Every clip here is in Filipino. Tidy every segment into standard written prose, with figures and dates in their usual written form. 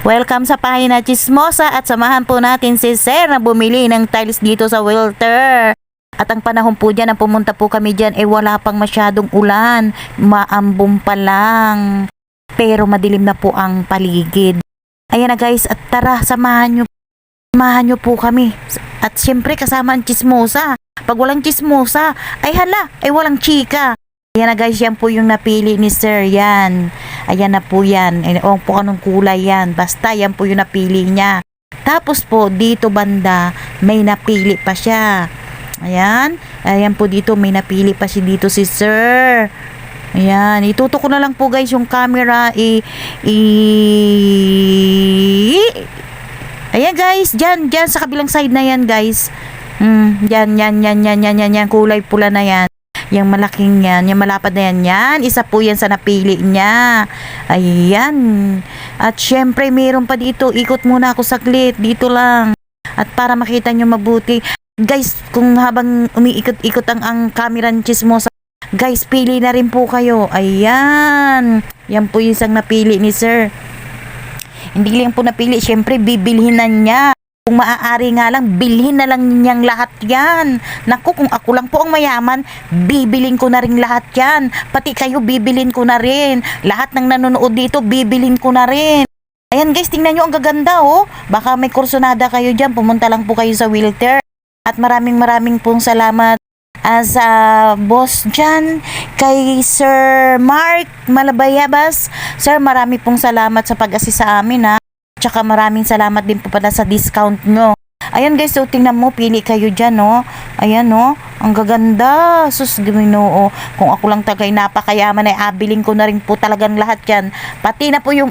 Welcome sa Pahina Chismosa at samahan po natin si Sir na bumili ng tiles dito sa Wilter. At ang panahon po dyan, ang pumunta po kami dyan, wala pang masyadong ulan. Maambong pa lang. Pero madilim na po ang paligid. Ayan na guys, at tara, samahan nyo po kami. At syempre kasama ang chismosa. Pag walang chismosa, ay hala, ay walang chika. Ayan na guys, yan po yung napili ni Sir, yan. Ayan na po yan. Ewan po anong kulay yan. Basta yan po yung napili niya. Tapos po, dito banda, may napili pa siya. Ayan. Ayan po dito, may napili pa siya dito si Sir. Ayan. Ituto ko na lang po guys yung camera. Ayan guys, dyan sa kabilang side na yan guys. Yan. Kulay pula na yan. Yung malaking yan, yung malapad na yan, isa po yan sa napili niya. Ayan. At syempre, meron pa dito. Ikot muna ako saglit. Dito lang. At para makita nyo mabuti. Guys, kung habang umiikot-ikot ang camera ng chismosa, guys, pili na rin po kayo. Ayan. Yan po yung isang napili ni Sir. Hindi lang po napili. Syempre, bibilhin na niya. Kung maaari nga lang, bilhin na lang niyang lahat yan. Naku, kung ako lang po ang mayaman, bibilin ko na rin lahat yan. Pati kayo, bibilin ko na rin. Lahat ng nanonood dito, bibilin ko na rin. Ayan guys, tingnan nyo, ang gaganda oh. Baka may kursunada kayo dyan, pumunta lang po kayo sa Wilter. At maraming pong salamat sa boss dyan, kay Sir Mark Malabayabas. Sir, marami pong salamat sa pag-assist sa amin ha. Tsaka maraming salamat din po pala sa discount nyo. Ayan guys, so tingnan mo, pili kayo dyan, no? Ayan, no? Ang gaganda. Sus, Ginoo. Kung ako lang tagay napakayaman ay abiling ko na rin po talagang lahat yan. Pati na po yung...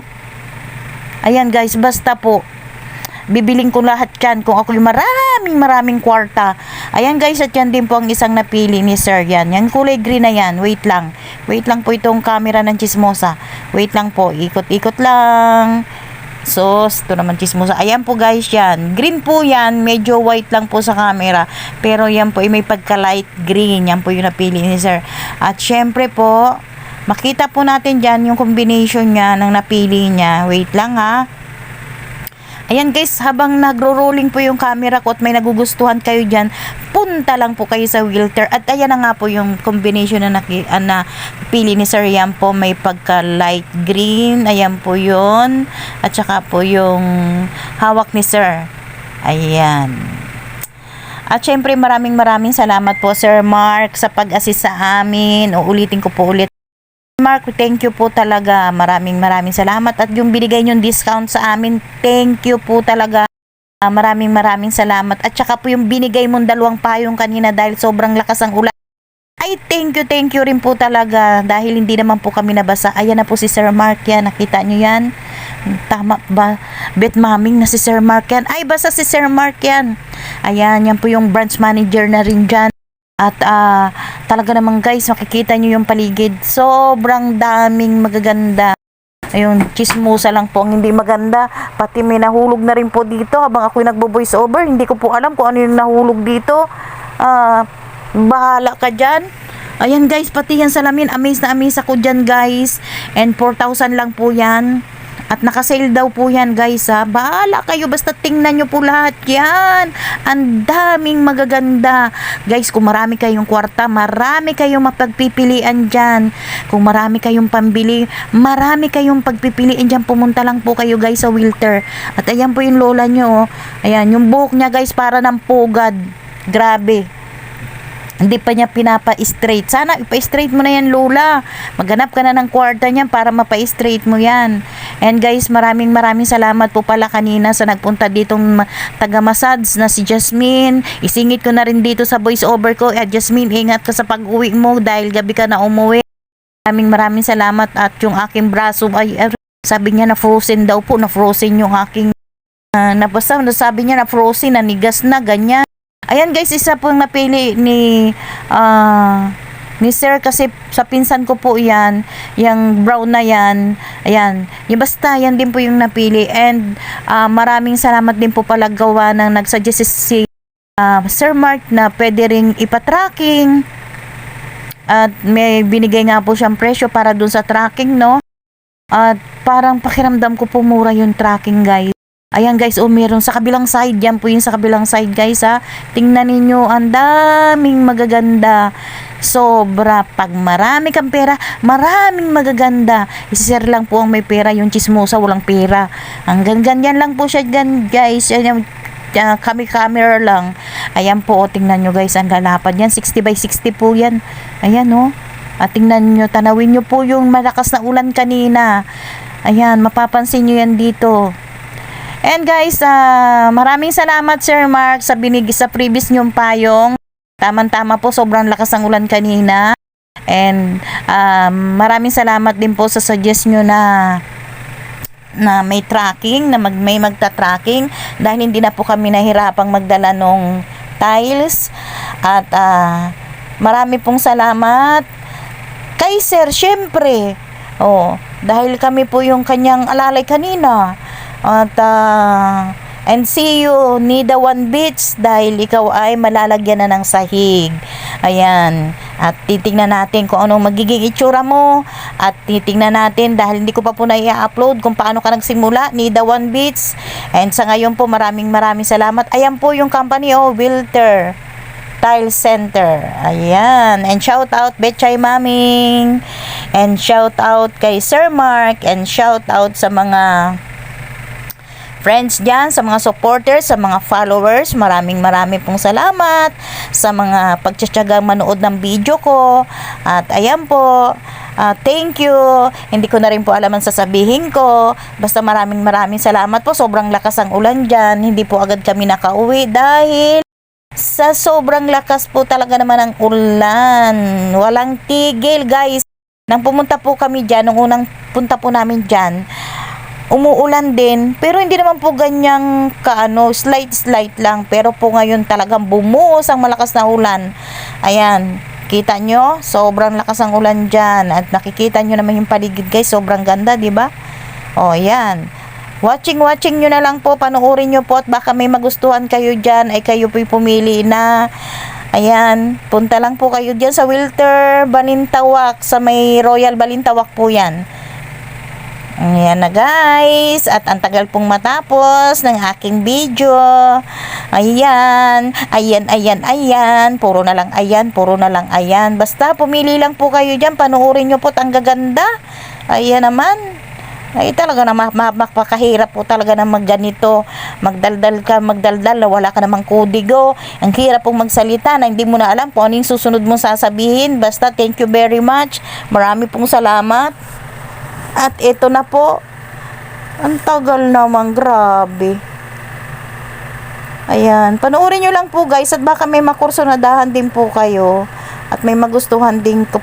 Ayan guys, basta po. Bibiling ko lahat yan kung ako yung maraming kwarta. Ayan guys, at yan din po ang isang napili ni Sir yan. Yan kulay green na yan. Wait lang. Wait lang po itong camera ng chismosa. Wait lang po. Ikot-ikot lang. So, ito naman chismosa. Ayan po guys yan. Green po yan. Medyo white lang po sa camera. Pero yan po may pagka light green. Yan po yung napili ni Sir. At syempre po, makita po natin dyan yung combination niya ng napili niya. Wait lang ha. Ayan guys, habang nagro-rolling po yung camera ko at may nagugustuhan kayo dyan, punta lang po kayo sa Wilter. At ayan na nga po yung combination na napili ni Sir. Yan po, may pagka light green. Ayan po yun. At saka po yung hawak ni Sir. Ayan. At syempre maraming salamat po Sir Mark sa pag-assist sa amin. Uulitin ko po ulit. Mark, thank you po talaga. Maraming salamat. At yung binigay nyong discount sa amin, thank you po talaga. Maraming salamat. At saka po yung binigay mong 2 payong kanina dahil sobrang lakas ang ulan. Ay, thank you rin po talaga. Dahil hindi naman po kami nabasa. Ayan na po si Sir Mark yan. Nakita nyo yan? Tama ba? Bet maming na si Sir Mark yan. Ay, basta si Sir Mark yan. Ayan, yan po yung branch manager na rin dyan. At talaga naman guys, makikita nyo yung paligid. Sobrang daming magaganda. Ayun, chismosa lang po ang hindi maganda. Pati may nahulog na rin po dito habang ako'y nagbo-voice over. Hindi ko po alam kung ano yung nahulog dito. Bahala ka dyan. Ayan guys, pati yan salamin. Amaze ako dyan guys. And 4,000 lang po yan. At nakasale daw po yan guys ha. Bahala kayo, basta tingnan nyo po lahat yan. Ang daming magaganda. Guys, kung marami kayong kwarta, marami kayong mapagpipilian dyan. Kung marami kayong pambili, marami kayong pagpipilian dyan. Pumunta lang po kayo guys sa Wilter. At ayan po yung lola nyo. Ayan, yung buhok niya guys para ng pugad. Grabe. Hindi pa niya pinapa-straight. Sana ipa-straight mo na yan, Lola. Maghanap ka na ng kwarta niyan para mapa-straight mo yan. And guys, maraming salamat po pala kanina sa nagpunta ditong taga-massage na si Jasmine. Isingit ko na rin dito sa voice over ko. Jasmine, ingat ka sa pag-uwi mo dahil gabi ka na umuwi. Maraming salamat. At yung aking braso ay sabi niya na frozen daw po. Na frozen yung aking nabasa. Sabi niya na frozen, nanigas na, ganyan. Ayan guys, isa pong napili ni Sir kasi sa pinsan ko po yan, yung brown na yan. Ayan, yung basta yan din po yung napili. And maraming salamat din po pala gawa ng nagsuggest si Sir Mark na pwede ring ipa-tracking. At may binigay nga po siyang presyo para dun sa tracking, no? At parang pakiramdam ko po mura yung tracking guys. Ayan guys, meron sa kabilang side. Yan po yung sa kabilang side guys ha. Tingnan ninyo, ang daming magaganda. Sobra. Pag marami kang pera, maraming magaganda. Isisir lang po ang may pera, yung chismosa walang pera. Hanggang ganyan lang po siya guys. Ayan, kami camera lang. Ayan po, tingnan nyo guys, ang lalapad yan. 60 by 60 po yan. Ayan At tingnan nyo, tanawin nyo po yung malakas na ulan kanina. Ayan, mapapansin nyo yan dito. And guys, maraming salamat Sir Mark sa sa previous nyong payong. Tama-tama po, sobrang lakas ng ulan kanina. And maraming salamat din po sa suggest nyo na may tracking, na may magta-tracking dahil hindi na po kami nahirapang magdala ng tiles. At marami pong salamat kay Sir, syempre. Dahil kami po yung kanyang alalay kanina. At and see you, Nida One Beach, dahil ikaw ay malalagyan na ng sahig. Ayan. At titingnan natin kung anong magiging itsura mo. At titingnan natin, dahil hindi ko pa po na-i-upload kung paano ka nagsimula, Nida One Beach. And sa ngayon po, maraming salamat. Ayan po yung company, Wilter Tile Center. Ayan. And shout out Betchay Maming. And shout out kay Sir Mark. And shout out sa mga friends dyan, sa mga supporters, sa mga followers. Maraming pong salamat sa mga pagtsatsagang manood ng video ko. At ayan po, thank you. Hindi ko na rin po alam ang sasabihin ko. Basta maraming salamat po. Sobrang lakas ang ulan dyan. Hindi po agad kami nakauwi dahil sa sobrang lakas po talaga naman ang ulan. Walang tigil guys. Nang pumunta po kami dyan, nung unang punta po namin dyan, umuulan din, pero hindi naman po ganyang slight lang, pero po ngayon talagang bumuhos ang malakas na ulan. Ayan, kita nyo, sobrang lakas ang ulan dyan, at nakikita nyo naman yung paligid guys, sobrang ganda, di ba? Ayan, watching nyo na lang po, panoorin nyo po, at baka may magustuhan kayo dyan, ay kayo po'y pumili na. Ayan, punta lang po kayo dyan sa Wilter Balintawak, sa may Royal Balintawak po yan. Ayan na guys, at ang tagal pong matapos ng aking video. Ayan, puro na lang ayan. Basta pumili lang po kayo dyan, panoorin nyo po, ang gaganda. Ayan naman, ay talaga na mapakahirap po talaga na magganito. Magdaldal, wala ka namang kodigo. Ang hirap pong magsalita na hindi mo na alam kung ano yung susunod mong sasabihin. Basta thank you very much, marami pong salamat. At ito na po. Ang tagal naman, grabe. Ayan, panoorin nyo lang po guys, at baka may makursunadahan din po kayo at may magustuhan din ko